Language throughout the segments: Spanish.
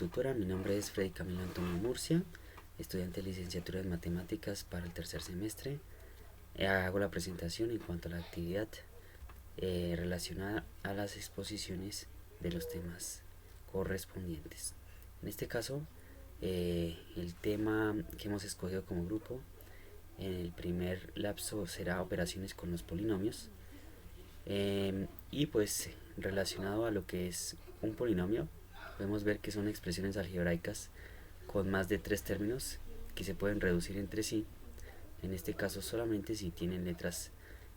tutora, mi nombre es Freddy Camilo Antonio Murcia, estudiante de licenciatura en Matemáticas para el tercer semestre. Hago la presentación en cuanto a la actividad relacionada a las exposiciones de los temas correspondientes. En este caso, el tema que hemos escogido como grupo en el primer lapso será operaciones con los polinomios. Y pues relacionado a lo que es un polinomio, podemos ver que son expresiones algebraicas con más de 3 términos que se pueden reducir entre sí, en este caso solamente si tienen letras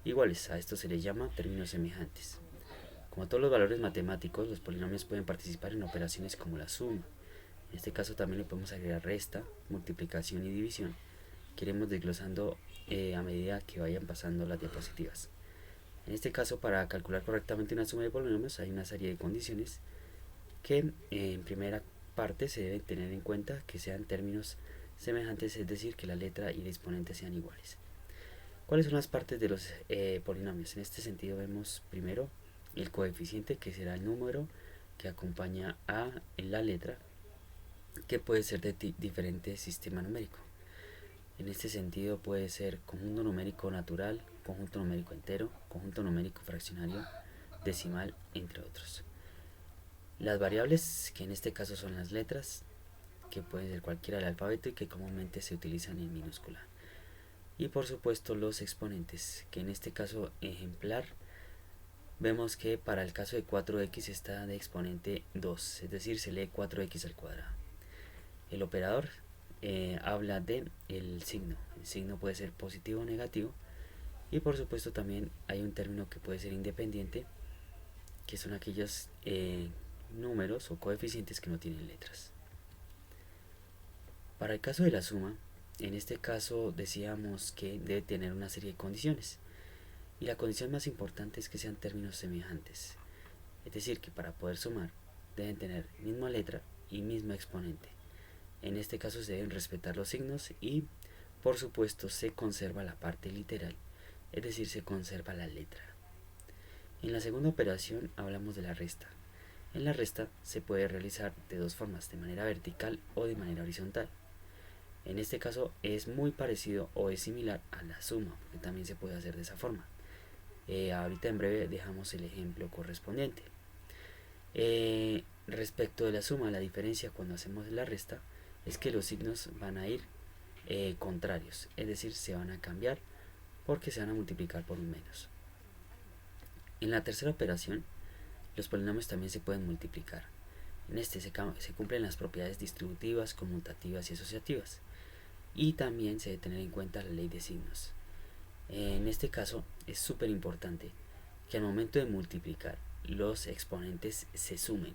iguales. A esto se les llama términos semejantes. Como todos los valores matemáticos, los polinomios pueden participar en operaciones como la suma. En este caso también le podemos agregar resta, multiplicación y división, que iremos desglosando a medida que vayan pasando las diapositivas. En este caso, para calcular correctamente una suma de polinomios hay una serie de condiciones que en primera parte se deben tener en cuenta que sean términos semejantes, es decir, que la letra y el exponente sean iguales. ¿Cuáles son las partes de los polinomios? En este sentido vemos primero el coeficiente, que será el número que acompaña a la letra, que puede ser de diferente sistema numérico. En este sentido puede ser conjunto numérico natural, conjunto numérico entero, conjunto numérico fraccionario, decimal, entre otros. Las variables, que en este caso son las letras, que pueden ser cualquiera del alfabeto y que comúnmente se utilizan en minúscula. Y por supuesto los exponentes, que en este caso ejemplar vemos que para el caso de 4x está de exponente 2, es decir, se lee 4x al cuadrado. El operador habla de el signo puede ser positivo o negativo, y por supuesto también hay un término que puede ser independiente, que son aquellos números o coeficientes que no tienen letras. Para el caso de la suma, en este caso decíamos que debe tener una serie de condiciones, y la condición más importante es que sean términos semejantes, es decir, que para poder sumar deben tener misma letra y mismo exponente. En este caso se deben respetar los signos y por supuesto se conserva la parte literal, es decir, se conserva la letra. En la segunda operación hablamos de la resta. En la resta se puede realizar de dos formas, de manera vertical o de manera horizontal. En este caso es muy parecido o es similar a la suma, porque también se puede hacer de esa forma. Ahorita en breve dejamos el ejemplo correspondiente. Respecto de la suma, la diferencia cuando hacemos la resta es que los signos van a ir contrarios, es decir, se van a cambiar porque se van a multiplicar por un menos. En la tercera operación, los polinomios también se pueden multiplicar. En este se cumplen las propiedades distributivas, conmutativas y asociativas. Y también se debe tener en cuenta la ley de signos. En este caso es súper importante que al momento de multiplicar los exponentes se sumen.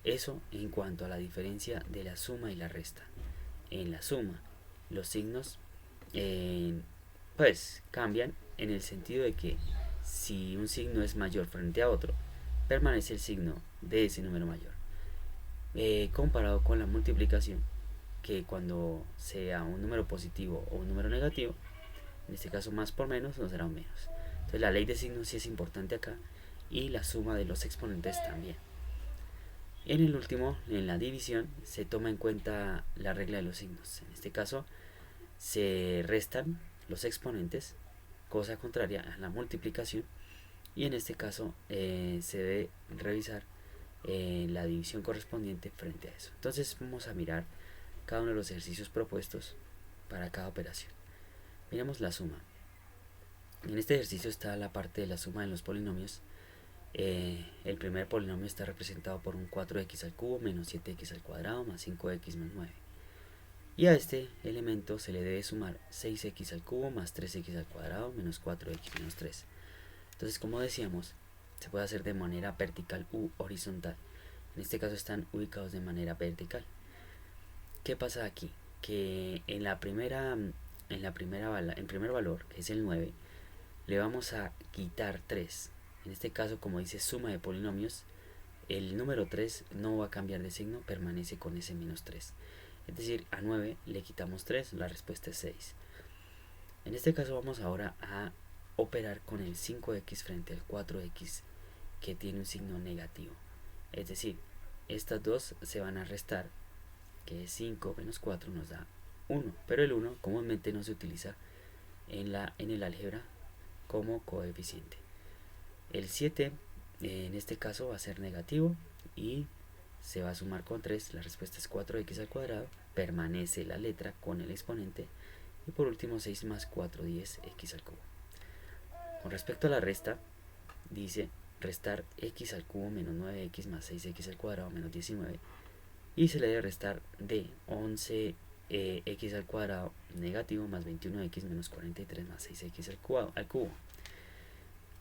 Eso en cuanto a la diferencia de la suma y la resta. En la suma, los signos pues cambian en el sentido de que si un signo es mayor frente a otro, permanece el signo de ese número mayor. Comparado con la multiplicación, que cuando sea un número positivo o un número negativo, en este caso más por menos, no será un menos. Entonces la ley de signos sí es importante acá, y la suma de los exponentes también. En el último, en la división, se toma en cuenta la regla de los signos. En este caso se restan los exponentes, cosa contraria a la multiplicación, y en este caso se debe revisar la división correspondiente frente a eso. Entonces vamos a mirar cada uno de los ejercicios propuestos para cada operación. Miremos la suma. En este ejercicio está la parte de la suma de los polinomios. El primer polinomio está representado por un 4x al cubo menos 7x al cuadrado más 5x más 9. Y a este elemento se le debe sumar 6x al cubo más 3x al cuadrado menos 4x menos 3. Entonces, como decíamos, se puede hacer de manera vertical u horizontal. En este caso están ubicados de manera vertical. ¿Qué pasa aquí? Que en primer valor, que es el 9, le vamos a quitar 3. En este caso, como dice suma de polinomios, el número 3 no va a cambiar de signo, permanece con ese menos 3. Es decir, a 9 le quitamos 3, la respuesta es 6. En este caso vamos ahora a operar con el 5x frente al 4x, que tiene un signo negativo. Es decir, estas dos se van a restar, que es 5 menos 4 nos da 1, pero el 1 comúnmente no se utiliza en el álgebra como coeficiente. El 7 en este caso va a ser negativo y se va a sumar con 3, la respuesta es 4x al cuadrado, permanece la letra con el exponente, y por último 6 más 4, 10x al cubo. Con respecto a la resta, dice restar x al cubo menos 9x más 6x al cuadrado menos 19, y se le debe restar de 11x al cuadrado negativo más 21x menos 43 más 6x al cubo.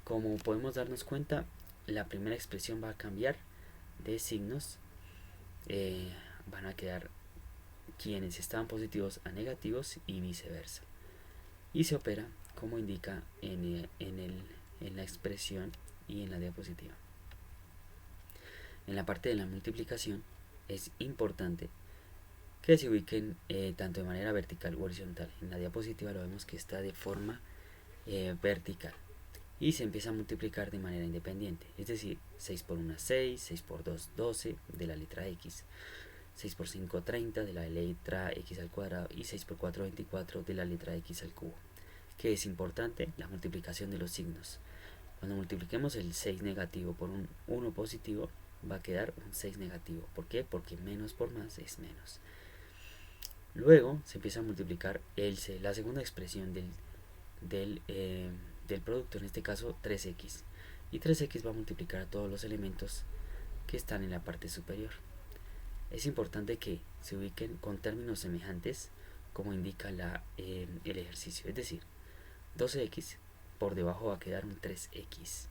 Como podemos darnos cuenta, la primera expresión va a cambiar de signos, van a quedar quienes estaban positivos a negativos y viceversa, y se opera como indica en la expresión y en la diapositiva. En la parte de la multiplicación es importante que se ubiquen tanto de manera vertical o horizontal. En la diapositiva lo vemos que está de forma vertical y se empieza a multiplicar de manera independiente, es decir, 6 por 1 6, 6 por 2 12 de la letra x, 6 por 5 30 de la letra x al cuadrado y 6 por 4 24 de la letra x al cubo. Que es importante la multiplicación de los signos. Cuando multipliquemos el 6 negativo por un 1 positivo, va a quedar un 6 negativo. ¿Por qué? Porque menos por más es menos. Luego se empieza a multiplicar la segunda expresión del producto, en este caso 3x. Y 3x va a multiplicar a todos los elementos que están en la parte superior. Es importante que se ubiquen con términos semejantes como indica el ejercicio. Es decir, 12x por debajo va a quedar un 3x.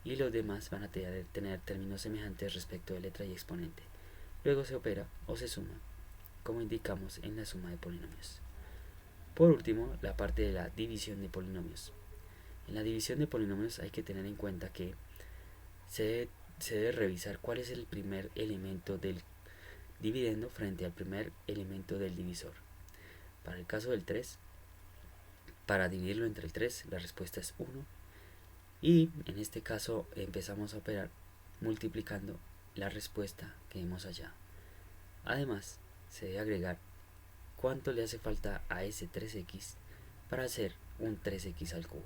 Y los demás van a tener términos semejantes respecto de letra y exponente. Luego se opera o se suma, como indicamos en la suma de polinomios. Por último, la parte de la división de polinomios. En la división de polinomios hay que tener en cuenta que se debe revisar cuál es el primer elemento del dividendo frente al primer elemento del divisor. Para el caso del 3, para dividirlo entre el 3, la respuesta es 1. Y en este caso empezamos a operar multiplicando la respuesta que hemos hallado. Además, se debe agregar cuánto le hace falta a ese 3x para hacer un 3x al cubo.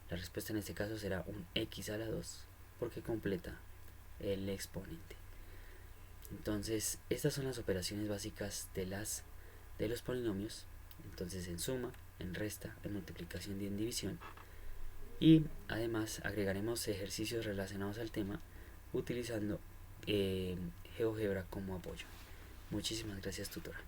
La respuesta en este caso será un x a la 2 porque completa el exponente. Entonces, estas son las operaciones básicas de los polinomios. Entonces, en suma, en resta, en multiplicación y en división. Y además agregaremos ejercicios relacionados al tema utilizando GeoGebra como apoyo. Muchísimas gracias, tutora.